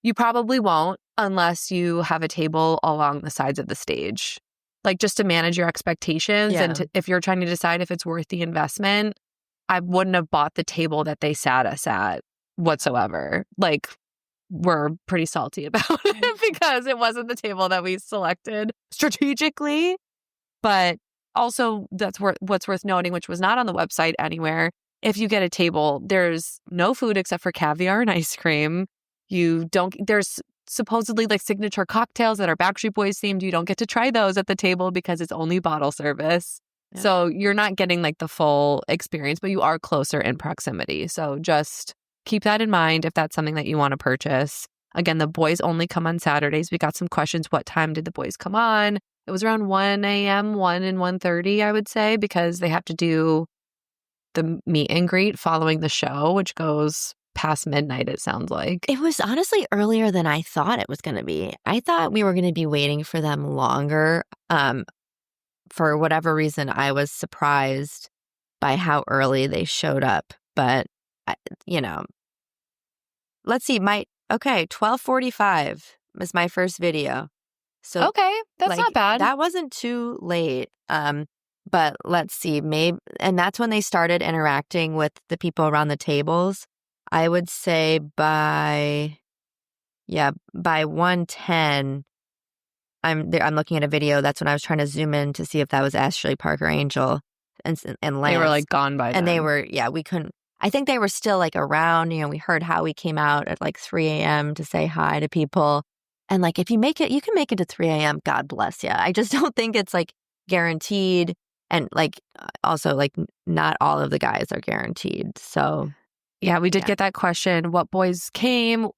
you probably won't unless you have a table along the sides of the stage. like just to manage your expectations. Yeah. And if you're trying to decide if it's worth the investment, I wouldn't have bought the table that they sat us at whatsoever. Like, we're pretty salty about it because it wasn't the table that we selected strategically. But also, what's worth noting, which was not on the website anywhere. If you get a table, there's no food except for caviar and ice cream. There's supposedly like signature cocktails that are Backstreet Boys themed. You don't get to try those at the table because it's only bottle service. Yeah. So you're not getting like the full experience, but you are closer in proximity. So just keep that in mind if that's something that you want to purchase. Again, the boys only come on Saturdays. We got some questions. What time did the boys come on? It was around 1 a.m., 1 and 1:30, I would say, because they have to do the meet and greet following the show, which goes past midnight, it sounds like. It was honestly earlier than I thought it was going to be. I thought we were going to be waiting for them longer. For whatever reason, I was surprised by how early they showed up. But, let's see. 12:45 was my first video. So okay, that's not bad. That wasn't too late. But let's see, and that's when they started interacting with the people around the tables. I would say by 1:10, I'm looking at a video. That's when I was trying to zoom in to see if that was Ashley Parker Angel and Lance. They were like gone by then. And they were, we couldn't. I think they were still like around. We heard Howie came out at like 3 a.m. to say hi to people. And like, if you can make it to 3 a.m., God bless you. I just don't think it's like guaranteed. And like, also like not all of the guys are guaranteed. So yeah, we did get that question. What boys came?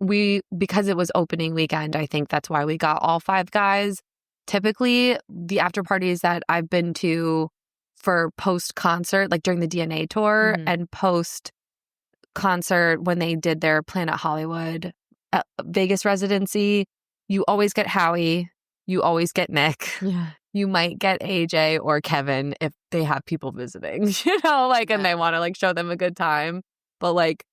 Because it was opening weekend, I think that's why we got all 5 guys. Typically, the after parties that I've been to for post-concert, like during the DNA tour and post-concert when they did their Planet Hollywood Vegas residency, you always get Howie, you always get Nick. Yeah. You might get AJ or Kevin if they have people visiting, and they want to like show them a good time. But like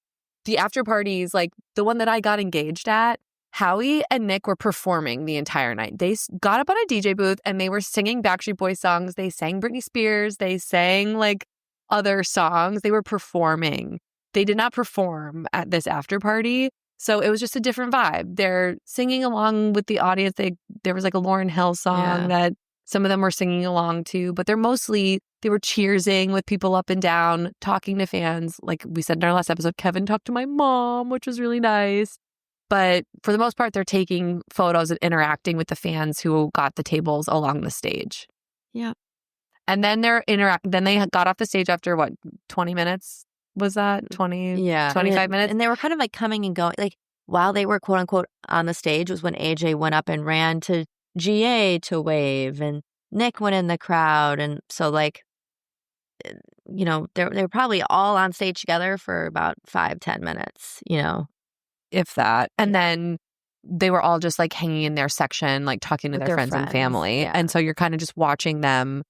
the after parties, like the one that I got engaged at, Howie and Nick were performing the entire night. They got up on a DJ booth and they were singing Backstreet Boys songs. They sang Britney Spears. They sang like other songs. They were performing. They did not perform at this after party. So it was just a different vibe. They're singing along with the audience. There was like a Lauryn Hill song that some of them were singing along to, but they were cheersing with people up and down, talking to fans. Like we said in our last episode, Kevin talked to my mom, which was really nice. But for the most part, they're taking photos and interacting with the fans who got the tables along the stage. Yeah. And then then they got off the stage after 20 minutes? Was that 20? Yeah. 25 minutes? And they were kind of like coming and going. Like while they were quote unquote on the stage was when AJ went up and ran to GA to wave, and Nick went in the crowd. And so like, they're probably all on stage together for about 5-10 minutes, if that. And then they were all just like hanging in their section, like talking to their friends and family. Yeah. And so you're kind of just watching them.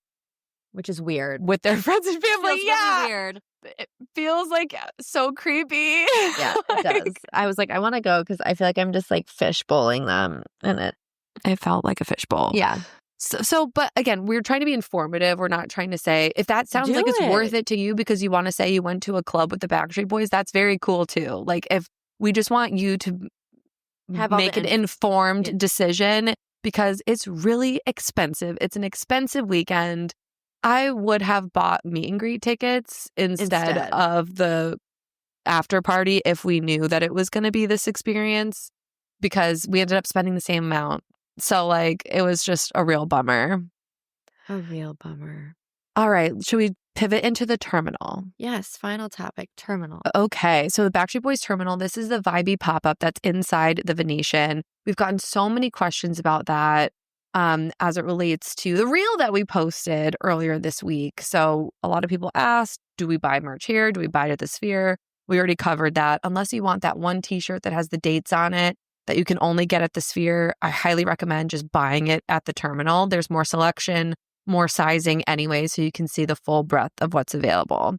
Which is weird. With their friends and family. Really weird. It feels like so creepy. Yeah, it does. I was like, I want to go because I feel like I'm just like fishbowling them. And it felt like a fishbowl. Yeah. So, but again, we're trying to be informative. We're not trying to say, if that sounds like it's worth it to you because you want to say you went to a club with the Backstreet Boys, that's very cool too. Like if we just want you to make an informed decision because it's really expensive. It's an expensive weekend. I would have bought meet and greet tickets instead of the after party if we knew that it was going to be this experience because we ended up spending the same amount. So like it was just a real bummer. A real bummer. All right. Should we pivot into the terminal? Yes. Final topic, terminal. Okay. So the Backstreet Boys terminal, this is the vibey pop-up that's inside the Venetian. We've gotten so many questions about that. As it relates to the reel that we posted earlier this week. So a lot of people asked, do we buy merch here? Do we buy it at the Sphere? We already covered that. Unless you want that one t-shirt that has the dates on it that you can only get at the Sphere, I highly recommend just buying it at the terminal. There's more selection, more sizing anyway, so you can see the full breadth of what's available.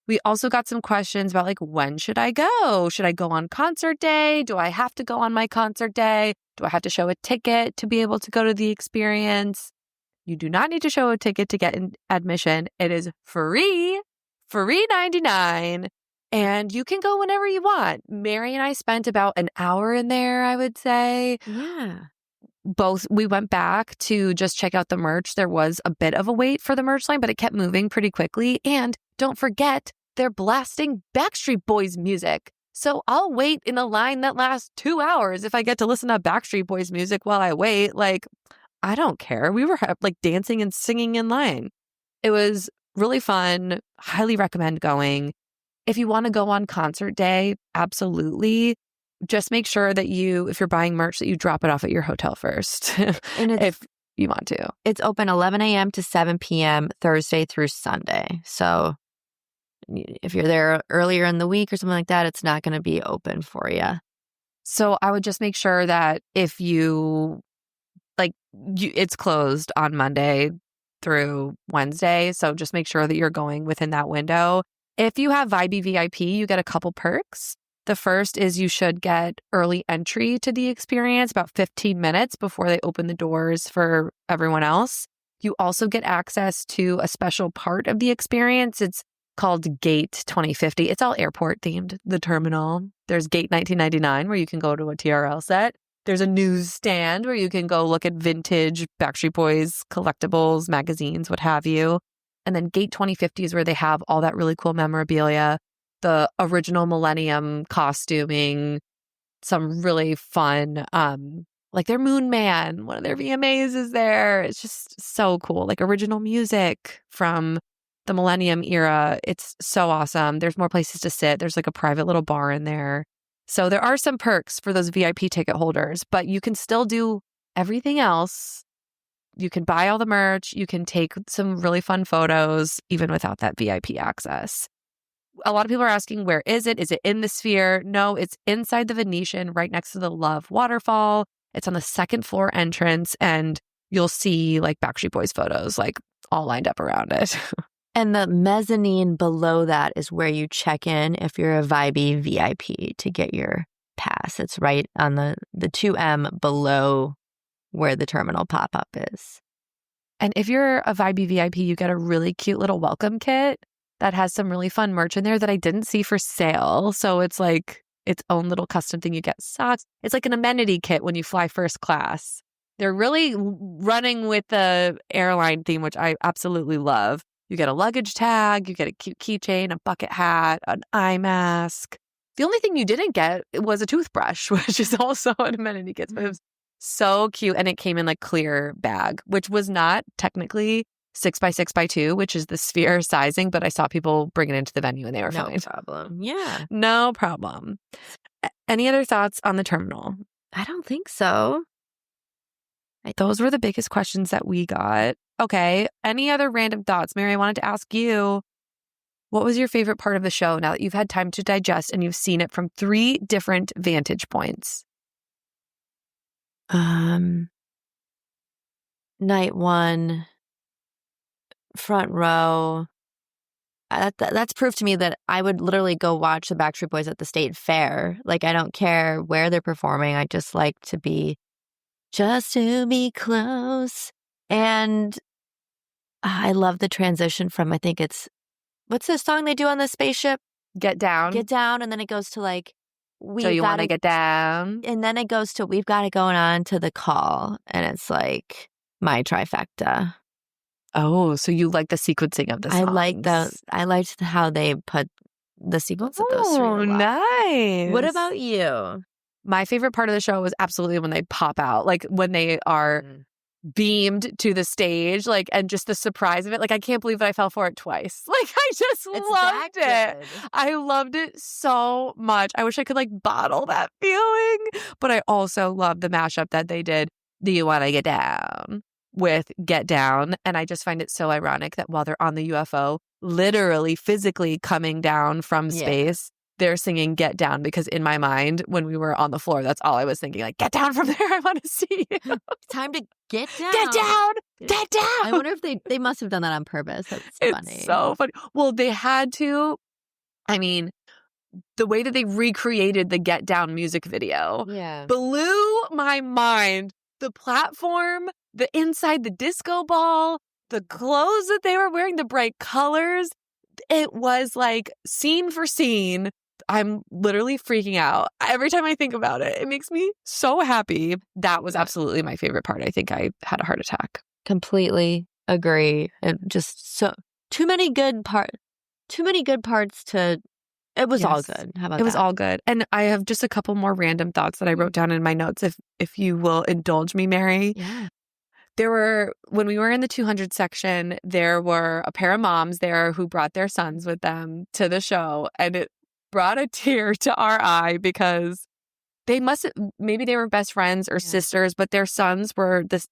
We also got some questions about like, when should I go? Should I go on concert day? Do I have to go on my concert day? Do I have to show a ticket to be able to go to the experience? You do not need to show a ticket to get admission. It is free 99. And you can go whenever you want. Mary and I spent about an hour in there, I would say. Yeah. We went back to just check out the merch. There was a bit of a wait for the merch line, but it kept moving pretty quickly. And don't forget, they're blasting Backstreet Boys music. So I'll wait in a line that lasts 2 hours if I get to listen to Backstreet Boys music while I wait. Like, I don't care. We were like dancing and singing in line. It was really fun. Highly recommend going. If you want to go on concert day, absolutely. Just make sure that if you're buying merch, that you drop it off at your hotel first. And if you want to. It's open 11 a.m. to 7 p.m. Thursday through Sunday. So if you're there earlier in the week or something like that, it's not going to be open for you. So I would just make sure that if it's closed on Monday through Wednesday. So just make sure that you're going within that window. If you have Vibey VIP, you get a couple perks. The first is you should get early entry to the experience about 15 minutes before they open the doors for everyone else. You also get access to a special part of the experience. It's called Gate 2050. It's all airport themed, the terminal. There's Gate 1999 where you can go to a TRL set. There's a newsstand where you can go look at vintage Backstreet Boys collectibles, magazines, what have you. And then Gate 2050 is where they have all that really cool memorabilia, the original Millennium costuming, some really fun, like their Moon Man, one of their VMAs is there. It's just so cool. Like original music from the Millennium era. It's so awesome. There's more places to sit. There's like a private little bar in there. So there are some perks for those VIP ticket holders, but you can still do everything else. You can buy all the merch. You can take some really fun photos, even without that VIP access. A lot of people are asking, where is it? Is it in the Sphere? No, it's inside the Venetian, right next to the Love waterfall. It's on the second floor entrance, and you'll see like Backstreet Boys photos like all lined up around it. And the mezzanine below that is where you check in if you're a Vibey VIP to get your pass. It's right on the 2M below where the terminal pop-up is. And if you're a Vibey VIP, you get a really cute little welcome kit that has some really fun merch in there that I didn't see for sale. So it's like its own little custom thing. You get socks. It's like an amenity kit when you fly first class. They're really running with the airline theme, which I absolutely love. You get a luggage tag, you get a cute keychain, a bucket hat, an eye mask. The only thing you didn't get was a toothbrush, which is also an amenity kit. But it was so cute. And it came in like clear bag, which was not technically 6x6x2, which is the Sphere sizing, but I saw people bring it into the venue and they were fine. No problem. Yeah. No problem. Any other thoughts on the terminal? I don't think so. Those were the biggest questions that we got. Okay. Any other random thoughts? Mary, I wanted to ask you, what was your favorite part of the show now that you've had time to digest and you've seen it from 3 different vantage points? Night 1, front row. That's proof to me that I would literally go watch the Backstreet Boys at the State Fair. Like, I don't care where they're performing. I just like to be close. And I love the transition from, I think it's, what's the song they do on the spaceship? Get Down. Get Down. And then it goes to like, So you want to get down? And then it goes to, we've got it going on to the call. And it's like my trifecta. Oh, so you like the sequencing of the songs. I liked how they put the sequence of those 3. Oh, nice. What about you? My favorite part of the show was absolutely when they pop out, like when they are beamed to the stage, like, and just the surprise of it. Like, I can't believe that I fell for it twice. Like, I just loved it. I loved it so much. I wish I could like bottle that feeling, but I also love the mashup that they did. Do you want to get down? With Get Down. And I just find it so ironic that while they're on the UFO, literally physically coming down from space, they're singing Get Down, because in my mind, when we were on the floor, that's all I was thinking, like, get down from there. I want to see you. Time to get down. Get down. Get down. I wonder if they must have done that on purpose. That's funny. It's so funny. Well, they had to. I mean, the way that they recreated the Get Down music video blew my mind. The platform the inside, the disco ball, the clothes that they were wearing, the bright colors. It was like scene for scene. I'm literally freaking out. Every time I think about it, it makes me so happy. That was absolutely my favorite part. I think I had a heart attack. Completely agree. It just too many good parts to. It was all good. How about that? It was all good. And I have just a couple more random thoughts that I wrote down in my notes. If you will indulge me, Mary. Yeah. When we were in the 200 section, there were a pair of moms there who brought their sons with them to the show. And it brought a tear to our eye because maybe they were best friends or sisters, but their sons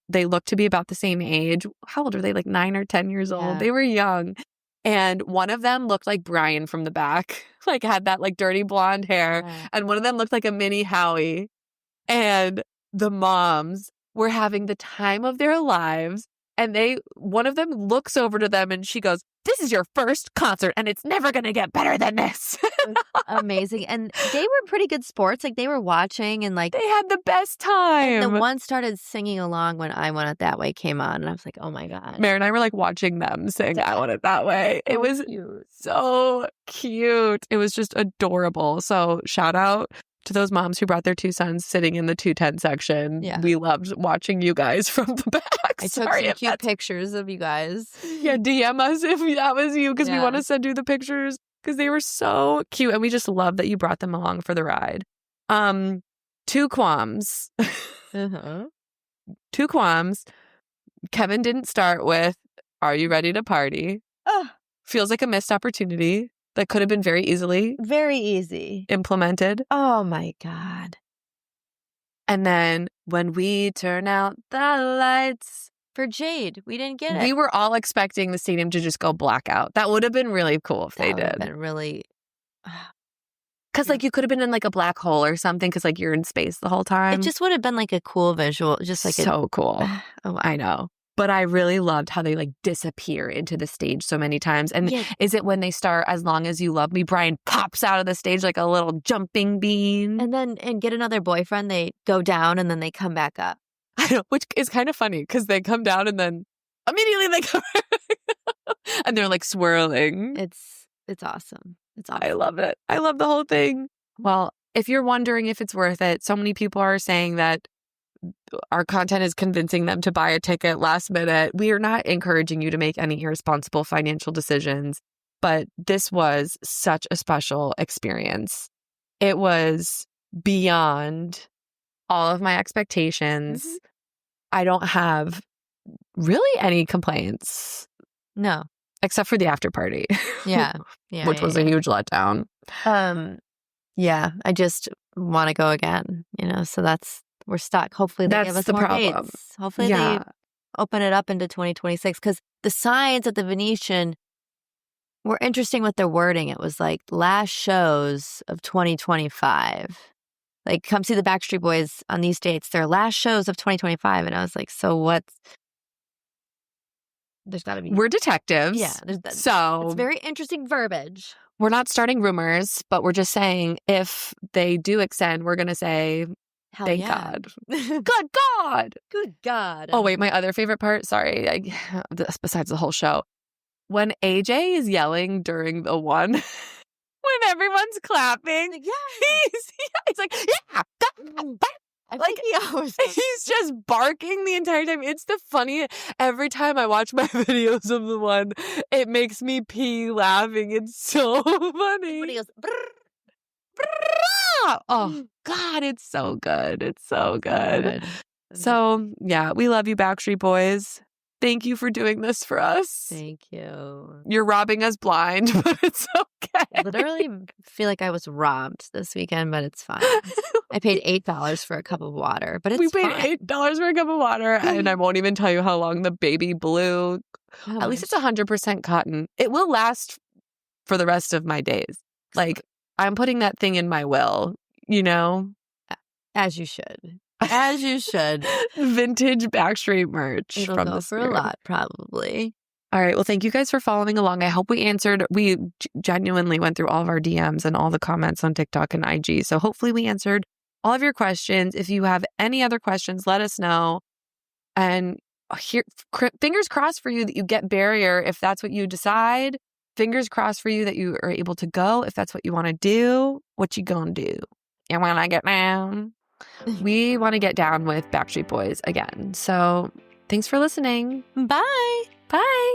they looked to be about the same age. How old are they? Like 9 or 10 years old. They were young. And one of them looked like Brian from the back, like had that like dirty blonde hair. Yeah. And one of them looked like a mini Howie. And the moms were having the time of their lives. And one of them looks over to them and she goes, "This is your first concert and it's never going to get better than this." Amazing. And they were pretty good sports. Like they were watching and like. They had the best time. And the one started singing along when I Want It That Way came on. And I was like, oh my God. Mary and I were like watching them sing I Want It That Way. It was so cute. It was just adorable. So shout out to those moms who brought their two sons sitting in the 210 section. Yeah. We loved watching you guys from the back. I took some cute pictures of you guys. Yeah, DM us if that was you because we want to send you the pictures because they were so cute. And we just love that you brought them along for the ride. 2 qualms. Uh-huh. 2 qualms. Kevin didn't start with, "Are you ready to party?" Feels like a missed opportunity. That could have been very easy implemented. Oh my God. And then when we turn out the lights for Jade, we didn't get it. We were all expecting the stadium to just go blackout. That would have been really cool if they did. That would have been really. Because like you could have been in like a black hole or something because like you're in space the whole time. It just would have been like a cool visual. Just like so cool. Oh, wow. I know. But I really loved how they like disappear into the stage so many times. And is it when they start As Long As You Love Me, Brian pops out of the stage like a little jumping bean. And Get Another Boyfriend, they go down and then they come back up. I know, which is kind of funny because they come down and then immediately they come and they're like swirling. It's awesome. It's awesome. I love it. I love the whole thing. Well, if you're wondering if it's worth it, so many people are saying that our content is convincing them to buy a ticket last minute. We are not encouraging you to make any irresponsible financial decisions, but this was such a special experience. It was beyond all of my expectations. Mm-hmm. I don't have really any complaints. No. Except for the after party. Yeah. Which was a huge letdown. Yeah. I just want to go again, so we're stuck. Hopefully they give us more dates. Hopefully they open it up into 2026 because the signs at the Venetian were interesting with their wording. It was like last shows of 2025. Like come see the Backstreet Boys on these dates. They're last shows of 2025. And I was like, so what's... There's got to be... We're detectives. Yeah. So... It's very interesting verbiage. We're not starting rumors, but we're just saying if they do extend, we're going to say... Thank God. Good God. Good God. Oh, wait, my other favorite part. Sorry. Besides the whole show. When AJ is yelling during the one, when everyone's clapping, he's like, yeah. Like he's just barking the entire time. It's the funniest. Every time I watch my videos of the one, it makes me pee laughing. It's so funny. When he goes, oh God, it's so good. It's so good. So yeah, we love you, Backstreet Boys. Thank you for doing this for us. Thank you. You're robbing us blind, but it's okay. I literally feel like I was robbed this weekend, but it's fine. I paid $8 for a cup of water, but it's fine. We paid $8 for a cup of water, and I won't even tell you how long the baby blue. At least it's 100% cotton. It will last for the rest of my days. Like, I'm putting that thing in my will, As you should. As you should. Vintage Backstreet merch. It'll from go this for year. a lot, probably. All right. Well, thank you guys for following along. I hope we genuinely went through all of our DMs and all the comments on TikTok and IG. So hopefully we answered all of your questions. If you have any other questions, let us know. And here, fingers crossed for you that you get barrier if that's what you decide. Fingers crossed for you that you are able to go if that's what you want to do. What you gonna do? And when I get down, we want to get down with Backstreet Boys again. So thanks for listening. Bye. Bye.